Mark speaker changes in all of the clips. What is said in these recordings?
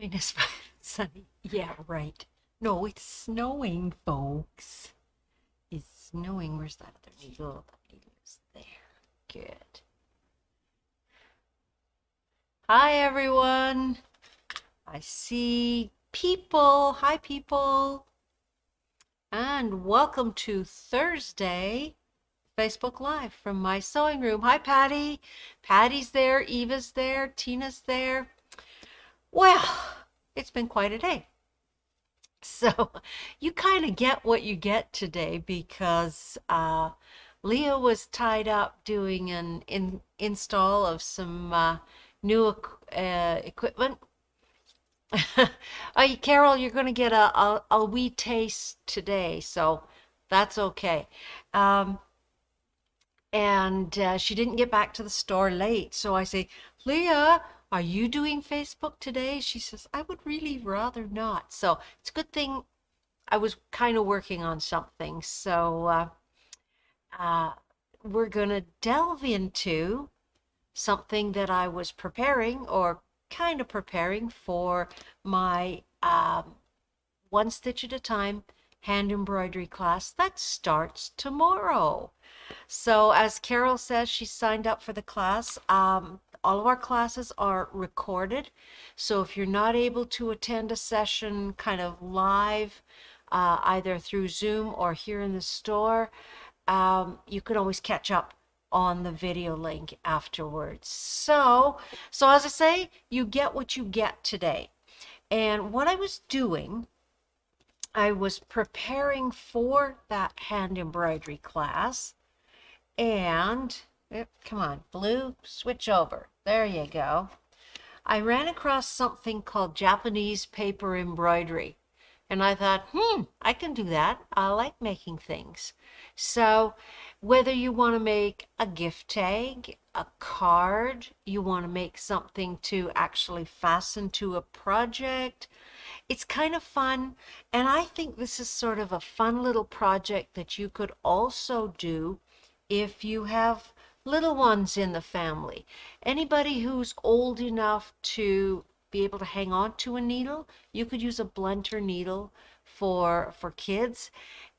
Speaker 1: Minus five, sunny. Yeah, right. No, it's snowing, folks. It's snowing. Where's that other needle? That needle is there. Good. Hi, everyone. I see people. Hi, people. And welcome to Thursday Facebook Live from my sewing room. Hi, Patty. Patty's there. Eva's there. Tina's there. Well, it's been quite a day. So you kind of get what you get today because Leah was tied up doing an install of some new equipment. Carol, you're going to get a wee taste today, so that's okay. Um, and she didn't get back to the store late. So I say, Leah, are you doing Facebook today? She says, I would really rather not. So it's a good thing I was kind of working on something. So uh, we're going to delve into something that I was preparing or kind of preparing for my one stitch at a time hand embroidery class that starts tomorrow. So as Carol says, she signed up for the class. All of our classes are recorded. So if you're not able to attend a session kind of live, either through Zoom or here in the store, you can always catch up on the video link afterwards. So as I say, you get what you get today. And what I was doing, I was preparing for that hand embroidery class. And come on, blue, switch over. There you go. I ran across something called Japanese paper embroidery. And I thought, I can do that. I like making things. So whether you want to make a gift tag, a card, you want to make something to actually fasten to a project, it's kind of fun. And I think this is sort of a fun little project that you could also do if you have little ones in the family. Anybody who's old enough to be able to hang on to a needle, you could use a blunter needle for kids.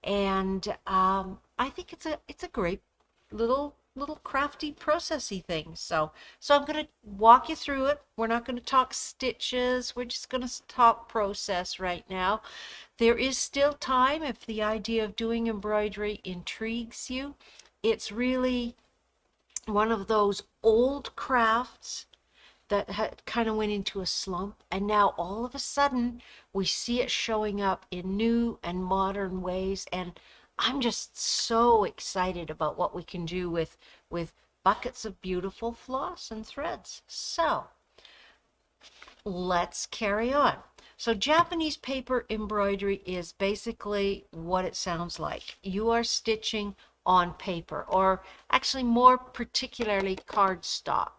Speaker 1: And I think it's a great little crafty processy thing. So I'm going to walk you through it. We're not going to talk stitches. We're just going to talk process right now. There is still time if the idea of doing embroidery intrigues you. It's really one of those old crafts that had kind of went into a slump, and now all of a sudden we see it showing up in new and modern ways, and I'm just so excited about what we can do with buckets of beautiful floss and threads. So let's carry on. So Japanese paper embroidery is basically what it sounds like. You are stitching on paper, or actually more particularly cardstock.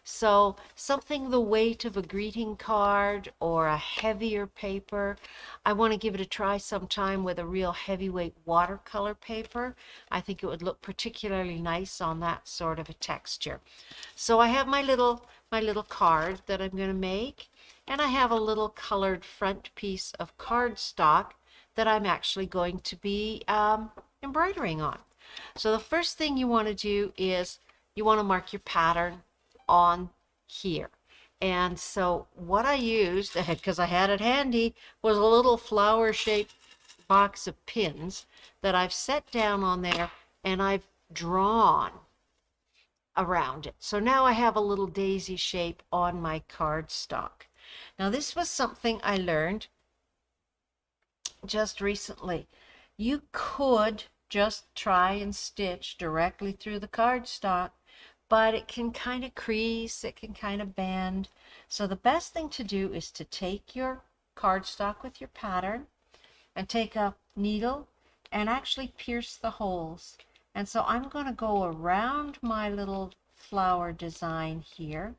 Speaker 1: So something the weight of a greeting card or a heavier paper. I want to give it a try sometime with a real heavyweight watercolor paper. I think it would look particularly nice on that sort of a texture. So I have my little card that I'm going to make, and I have a little colored front piece of cardstock that I'm actually going to be embroidering on. So the first thing you want to do is you want to mark your pattern on here. And so what I used, because I had it handy, was a little flower shaped box of pins that I've set down on there, and I've drawn around it. So now I have a little daisy shape on my cardstock. Now this was something I learned just recently. You could just try and stitch directly through the cardstock, but it can kind of crease, it can kind of bend. So the best thing to do is to take your cardstock with your pattern and take a needle and actually pierce the holes. And so I'm going to go around my little flower design here,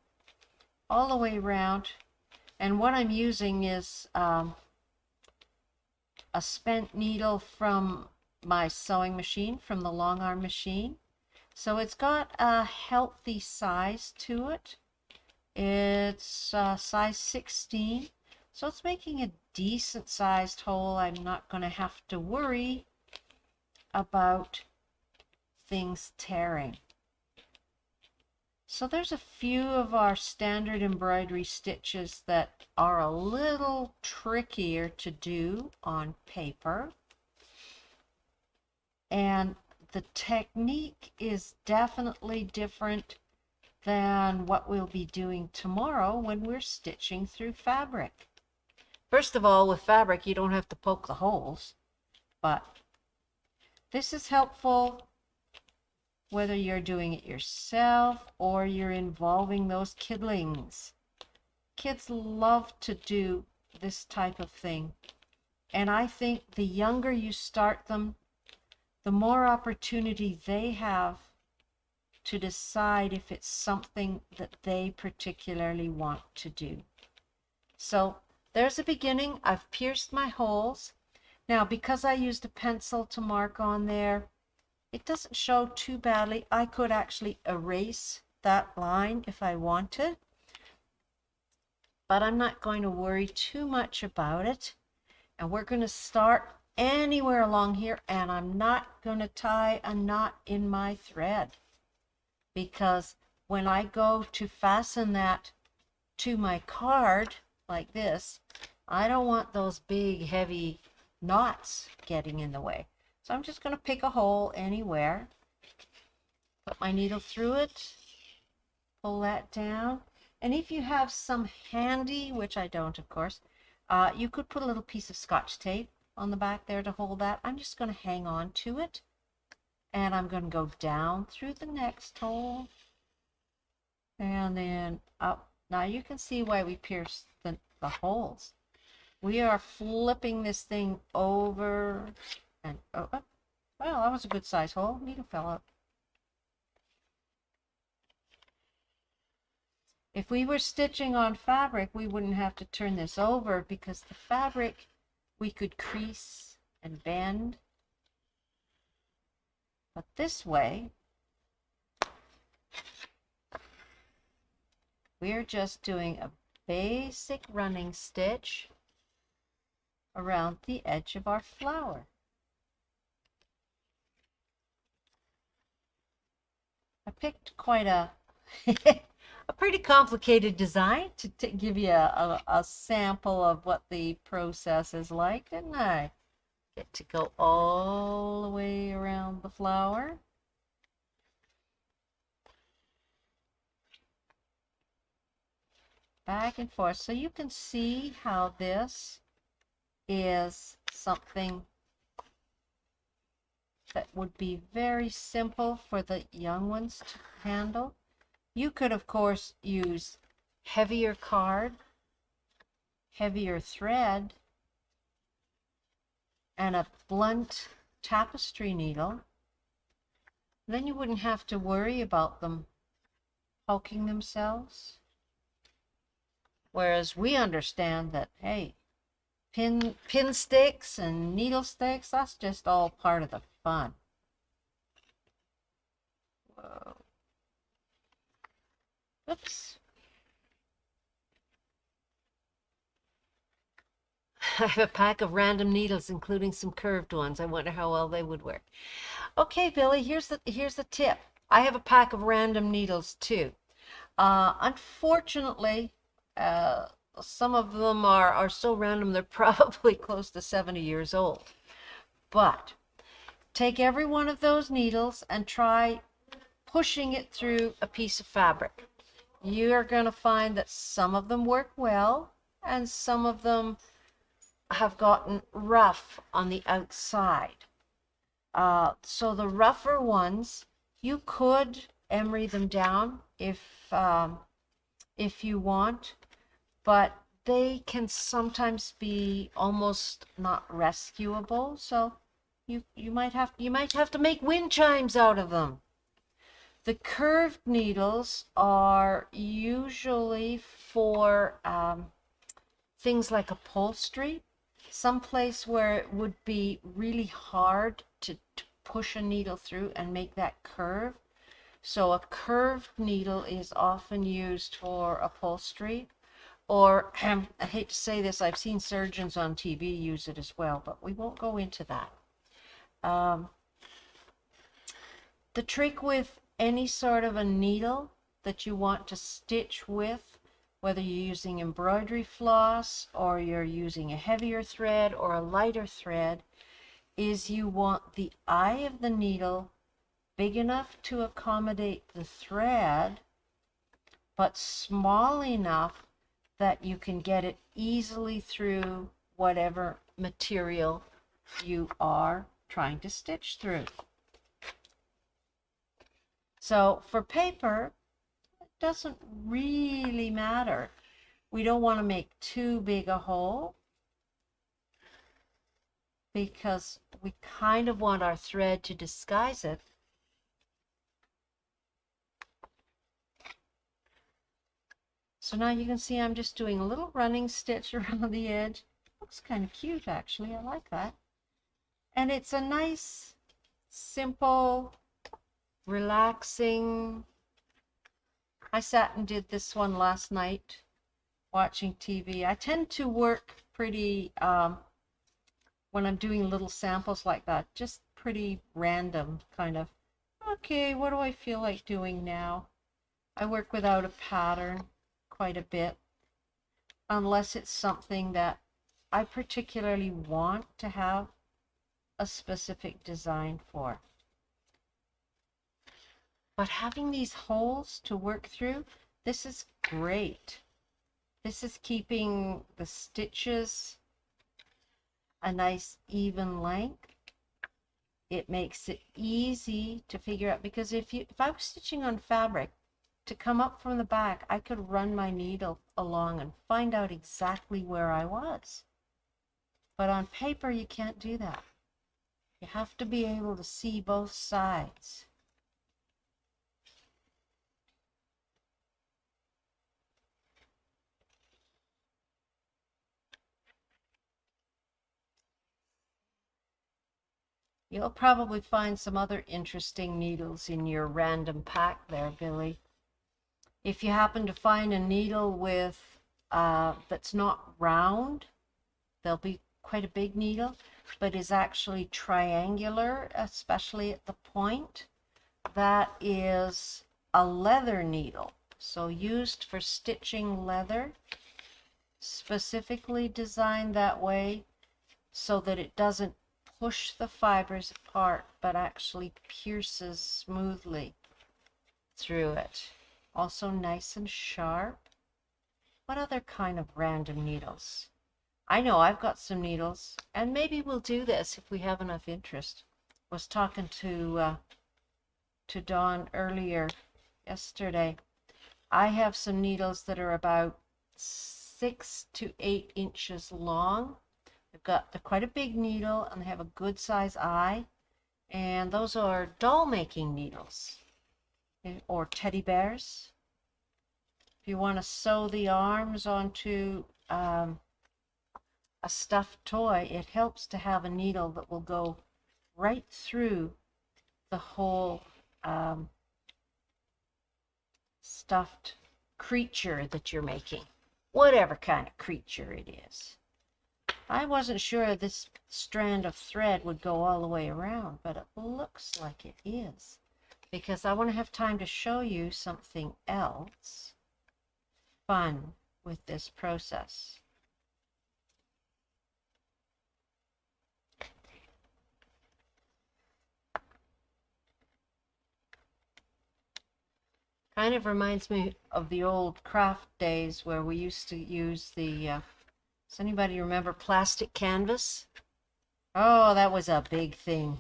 Speaker 1: all the way around. And what I'm using is a spent needle from my sewing machine, from the long arm machine. So it's got a healthy size to it. It's size 16. So it's making a decent sized hole. I'm not going to have to worry about things tearing. So there's a few of our standard embroidery stitches that are a little trickier to do on paper. And the technique is definitely different than what we'll be doing tomorrow when we're stitching through fabric. First of all, with fabric, you don't have to poke the holes, but this is helpful whether you're doing it yourself or you're involving those kidlings. Kids love to do this type of thing. And I think the younger you start them, the more opportunity they have to decide if it's something that they particularly want to do. So there's a beginning. I've pierced my holes. Now, because I used a pencil to mark on there, it doesn't show too badly. I could actually erase that line if I wanted, but I'm not going to worry too much about it. And we're going to start anywhere along here, and I'm not going to tie a knot in my thread, because when I go to fasten that to my card like this, I don't want those big heavy knots getting in the way. So I'm just going to pick a hole anywhere, put my needle through it, pull that down. And if you have some handy, which I don't, of course, you could put a little piece of Scotch tape on the back there to hold that. I'm just going to hang on to it, and I'm going to go down through the next hole and then up. Now you can see why we pierced the holes. We are flipping this thing over and well, that was a good size hole. Needle fell out. If we were stitching on fabric, we wouldn't have to turn this over, because the fabric we could crease and bend. But this way, we're just doing a basic running stitch around the edge of our flower. I picked quite a a pretty complicated design to give you a sample of what the process is like, didn't I? Get to go all the way around the flower. Back and forth. So you can see how this is something that would be very simple for the young ones to handle. You could, of course, use heavier card, heavier thread, and a blunt tapestry needle. Then you wouldn't have to worry about them poking themselves. Whereas we understand that, hey, pin sticks and needle sticks, that's just all part of the fun. Whoa. Oops. I have a pack of random needles, including some curved ones. I wonder how well they would work. Okay, Billy, here's the tip. I have a pack of random needles too. Unfortunately, some of them are so random they're probably close to 70 years old. But take every one of those needles and try pushing it through a piece of fabric. You're going to find that some of them work well and some of them have gotten rough on the outside. So the rougher ones, you could emery them down if you want, but they can sometimes be almost not rescuable. So you might have to make wind chimes out of them. The curved needles are usually for things like upholstery, someplace where it would be really hard to push a needle through and make that curve. So a curved needle is often used for upholstery. or I hate to say this, I've seen surgeons on TV use it as well, but we won't go into that. The trick with any sort of a needle that you want to stitch with, whether you're using embroidery floss or you're using a heavier thread or a lighter thread, is you want the eye of the needle big enough to accommodate the thread, but small enough that you can get it easily through whatever material you are trying to stitch through. So for paper, it doesn't really matter. We don't want to make too big a hole because we kind of want our thread to disguise it. So now you can see I'm just doing a little running stitch around the edge. Looks kind of cute, actually. I like that. And it's a nice, simple, relaxing. I sat and did this one last night watching TV. I tend to work pretty, when I'm doing little samples like that, just pretty random kind of, okay, what do I feel like doing now? I work without a pattern quite a bit, unless it's something that I particularly want to have a specific design for. But having these holes to work through, this is great. This is keeping the stitches a nice even length. It makes it easy to figure out, because if I was stitching on fabric, to come up from the back, I could run my needle along and find out exactly where I was. But on paper, you can't do that. You have to be able to see both sides. You'll probably find some other interesting needles in your random pack there, Billy. If you happen to find a needle with that's not round, there'll be quite a big needle, but is actually triangular, especially at the point. That is a leather needle, so used for stitching leather, specifically designed that way so that it doesn't push the fibers apart, but actually pierces smoothly through it. Also nice and sharp. What other kind of random needles? I know I've got some needles, and maybe we'll do this if we have enough interest. I was talking to Dawn earlier yesterday. I have some needles that are about 6 to 8 inches long. They're quite a big needle, and they have a good size eye, and those are doll making needles or teddy bears. If you want to sew the arms onto a stuffed toy, it helps to have a needle that will go right through the whole stuffed creature that you're making, whatever kind of creature it is. I wasn't sure this strand of thread would go all the way around, but it looks like it is, because I want to have time to show you something else fun with this process. Kind of reminds me of the old craft days where we used to use the, does anybody remember plastic canvas? Oh, that was a big thing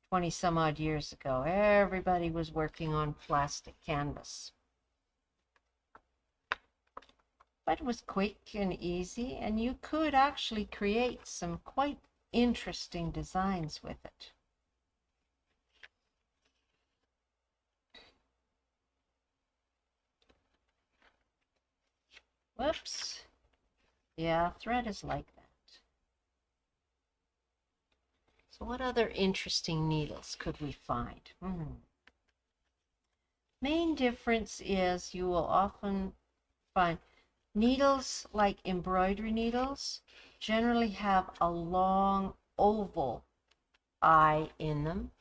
Speaker 1: 20 some odd years ago. Everybody was working on plastic canvas. But it was quick and easy, and you could actually create some quite interesting designs with it. Whoops. Yeah, thread is like that. So what other interesting needles could we find? Main difference is you will often find Needles like embroidery needles generally have a long oval eye in them.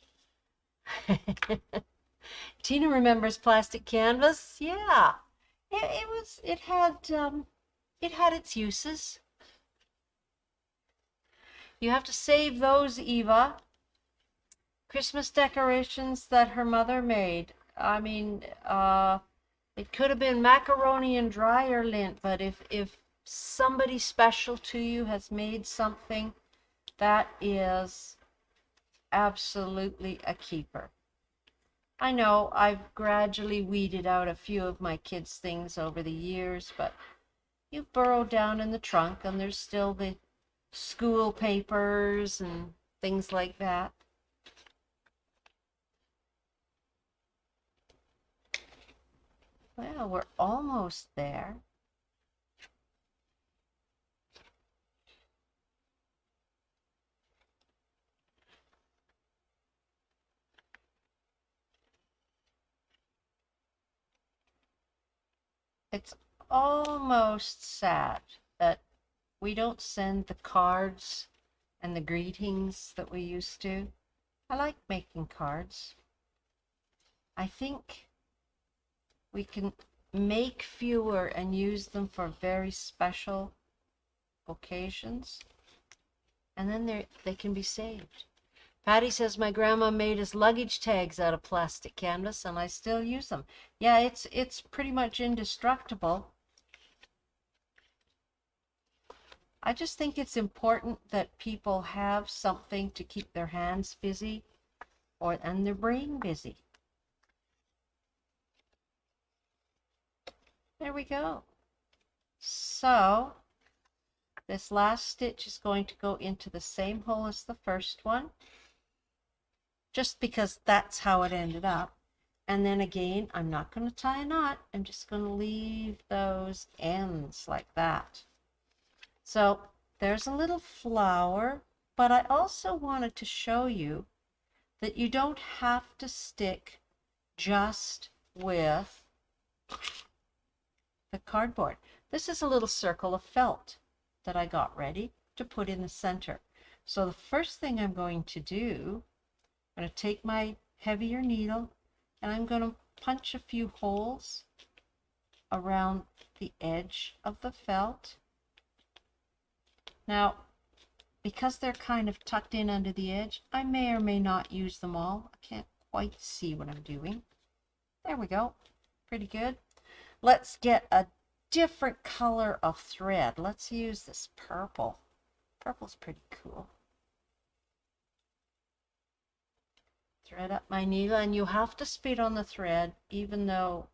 Speaker 1: Tina remembers plastic canvas. Yeah, it had its uses. You have to save those, Eva. Christmas decorations that her mother made. I mean, it could have been macaroni and dryer lint, but if somebody special to you has made something, that is absolutely a keeper. I know I've gradually weeded out a few of my kids' things over the years, but you burrow down in the trunk and there's still the school papers and things like that. Well, we're almost there. It's almost sad that we don't send the cards and the greetings that we used to. I like making cards. I think we can make fewer and use them for very special occasions, and then they can be saved. Patty says my grandma made us luggage tags out of plastic canvas and I still use them. Yeah, it's pretty much indestructible. I just think it's important that people have something to keep their hands busy and their brain busy. There we go. So this last stitch is going to go into the same hole as the first one, just because that's how it ended up. And then again, I'm not going to tie a knot. I'm just going to leave those ends like that. So there's a little flower, but I also wanted to show you that you don't have to stick just with the cardboard. This is a little circle of felt that I got ready to put in the center. So the first thing I'm going to do, I'm going to take my heavier needle and I'm going to punch a few holes around the edge of the felt. Now, because they're kind of tucked in under the edge, I may or may not use them all. I can't quite see what I'm doing. There we go. Pretty good. Let's get a different color of thread. Let's use this purple. Purple's pretty cool. Thread up my needle, and you have to speed on the thread even though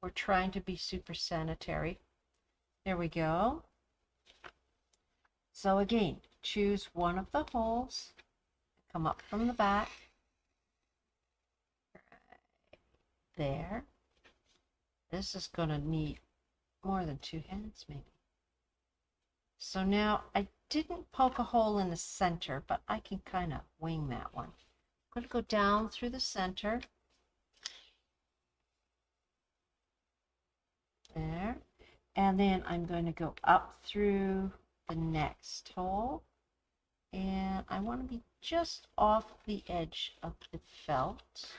Speaker 1: we're trying to be super sanitary. There we go. So again, choose one of the holes, come up from the back, right there. This is going to need more than 2 hands maybe. So now I didn't poke a hole in the center, but I can kind of wing that one. I'm going to go down through the center. There. And then I'm going to go up through the next hole. And I want to be just off the edge of the felt.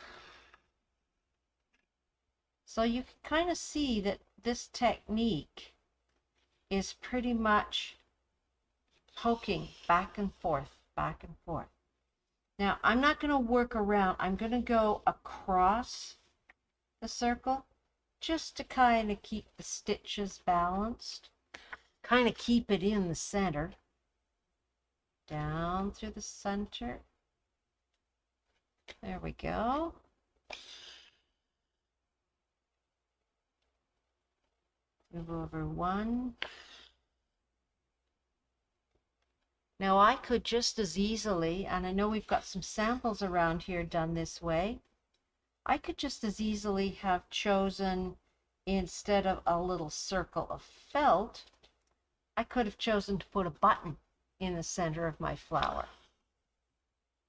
Speaker 1: So you can kind of see that this technique is pretty much poking back and forth, back and forth. Now, I'm not going to work around. I'm going to go across the circle just to kind of keep the stitches balanced, kind of keep it in the center. Down through the center. There we go. Move over one. Now I could just as easily, and I know we've got some samples around here done this way, I could just as easily have chosen, instead of a little circle of felt, I could have chosen to put a button in the center of my flower.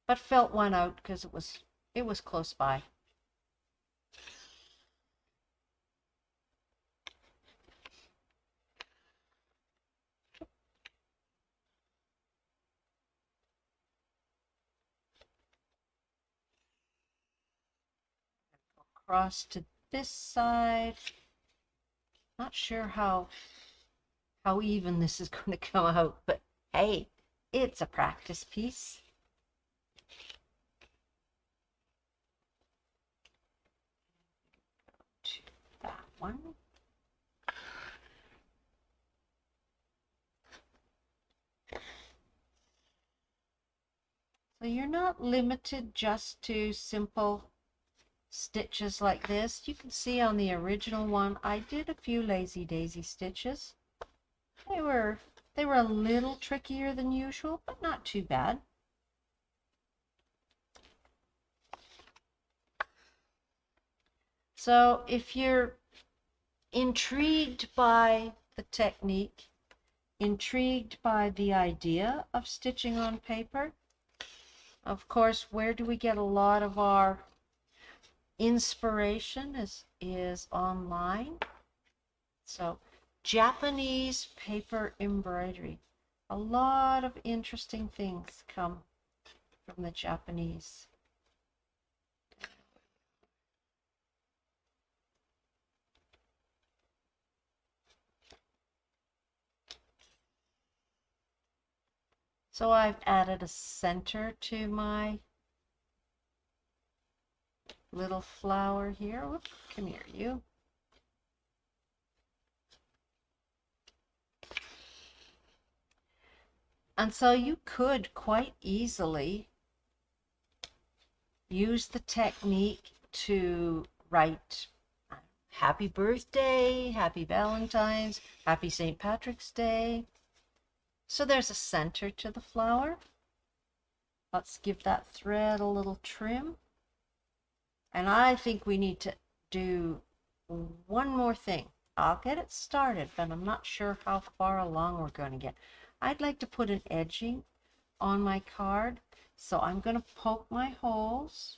Speaker 1: But felt won out because it was close by. across to this side. Not sure how even this is going to come out, but hey, it's a practice piece. To that one. So you're not limited just to simple stitches like this. You can see on the original one, I did a few lazy daisy stitches. They were a little trickier than usual, but not too bad. So if you're intrigued by the technique, intrigued by the idea of stitching on paper, of course, where do we get a lot of our inspiration is online. So Japanese paper embroidery. A lot of interesting things come from the Japanese. So I've added a center to my little flower here. Whoops, come here, you. And so you could quite easily use the technique to write happy birthday, happy Valentine's, happy St. Patrick's Day. So there's a center to the flower. Let's give that thread a little trim. And I think we need to do one more thing. I'll get it started, but I'm not sure how far along we're going to get. I'd like to put an edging on my card, so I'm going to poke my holes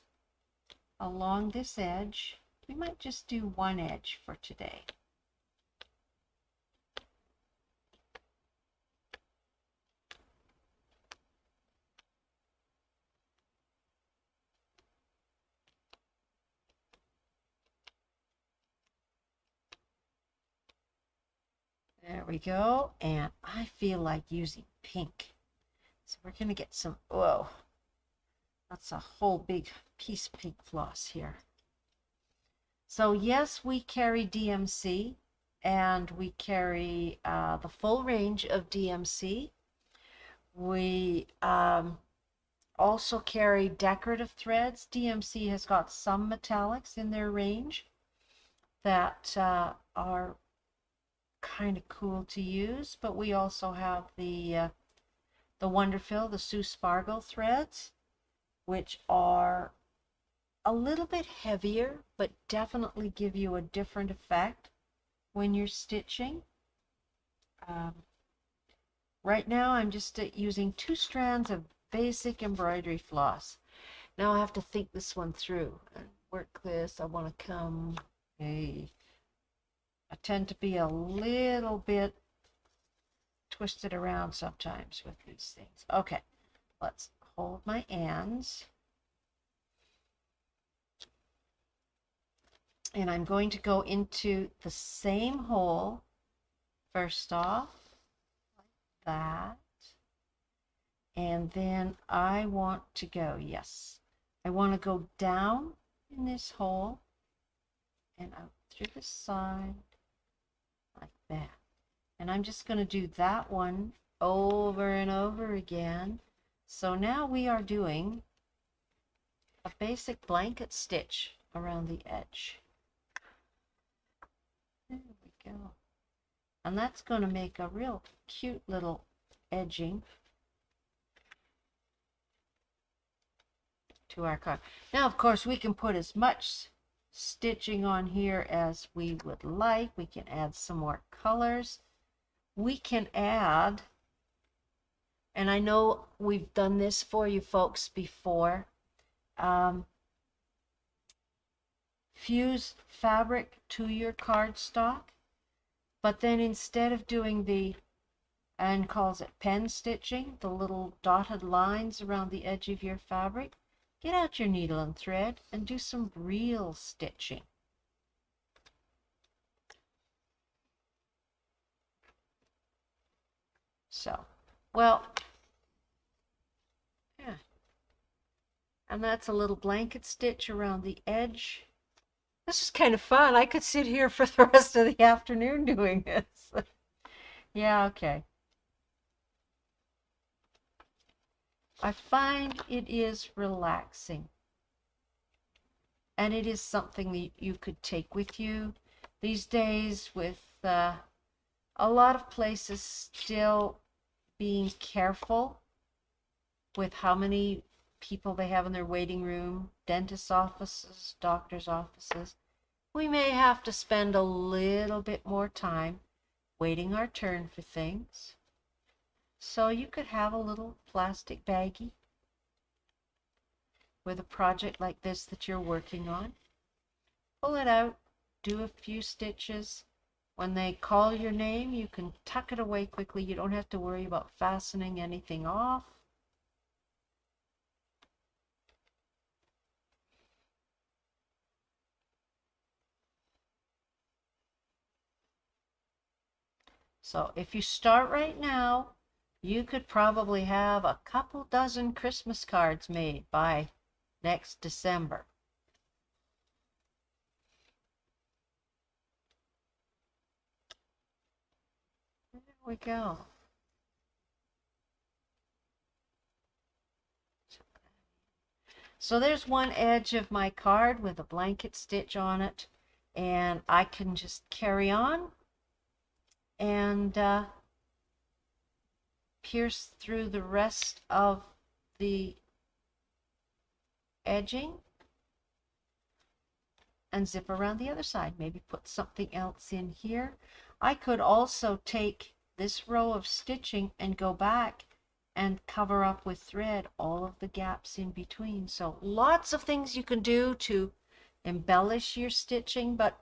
Speaker 1: along this edge. We might just do one edge for today. There we go, and I feel like using pink. So we're going to get some, whoa, that's a whole big piece of pink floss here. So yes, we carry DMC, and we carry the full range of DMC. We also carry decorative threads. DMC has got some metallics in their range that are kind of cool to use, but we also have the Wonderfill, the Sue Spargle threads, which are a little bit heavier, but definitely give you a different effect when you're stitching. Right now I'm just using 2 strands of basic embroidery floss. Now I have to think this one through and work this. I want to come, hey, I tend to be a little bit twisted around sometimes with these things. Okay, let's hold my ends. And I'm going to go into the same hole first off, like that. And then I want to go, yes, I want to go down in this hole and out through the side like that. And I'm just going to do that one over and over again. So now we are doing a basic blanket stitch around the edge. There we go. And that's going to make a real cute little edging to our card. Now, of course, we can put as much stitching on here as we would like. We can add some more colors. We can add, and I know we've done this for you folks before, fuse fabric to your cardstock, but then instead of doing the, Anne calls it pen stitching, the little dotted lines around the edge of your fabric, get out your needle and thread and do some real stitching. So, well, yeah. And that's a little blanket stitch around the edge. This is kind of fun. I could sit here for the rest of the afternoon doing this. Yeah, okay. I find it is relaxing. And it is something that you could take with you these days with a lot of places still being careful with how many people they have in their waiting room, dentist offices, doctor's offices. We may have to spend a little bit more time waiting our turn for things. So you could have a little plastic baggie with a project like this that you're working on. Pull it out, do a few stitches. When they call your name, you can tuck it away quickly. You don't have to worry about fastening anything off. So if you start right now, you could probably have a couple dozen Christmas cards made by next December. There we go. So there's one edge of my card with a blanket stitch on it, and I can just carry on and pierce through the rest of the edging and zip around the other side. Maybe put something else in here. I could also take this row of stitching and go back and cover up with thread all of the gaps in between. So lots of things you can do to embellish your stitching, but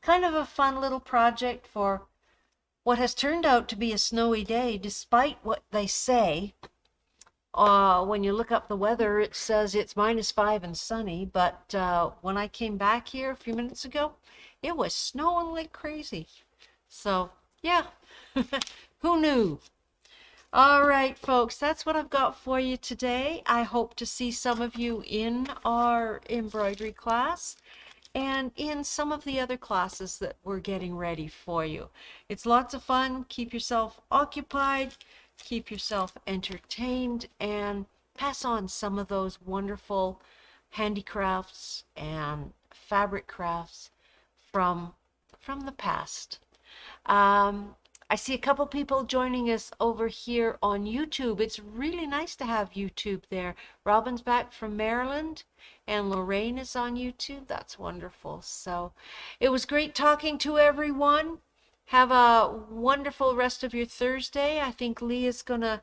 Speaker 1: kind of a fun little project for what has turned out to be a snowy day, despite what they say. When you look up the weather, it says it's -5 and sunny, but when I came back here a few minutes ago, it was snowing like crazy. So, yeah, who knew? All right, folks, that's what I've got for you today. I hope to see some of you in our embroidery class and in some of the other classes that we're getting ready for you. It's lots of fun. Keep yourself occupied, keep yourself entertained, and pass on some of those wonderful handicrafts and fabric crafts from the past. I see a couple people joining us over here on YouTube. It's really nice to have YouTube there. Robin's back from Maryland and Lorraine is on YouTube. That's wonderful. So it was great talking to everyone. Have a wonderful rest of your Thursday. I think Leah's going to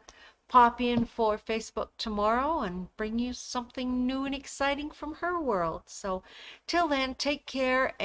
Speaker 1: pop in for Facebook tomorrow and bring you something new and exciting from her world. So till then, take care.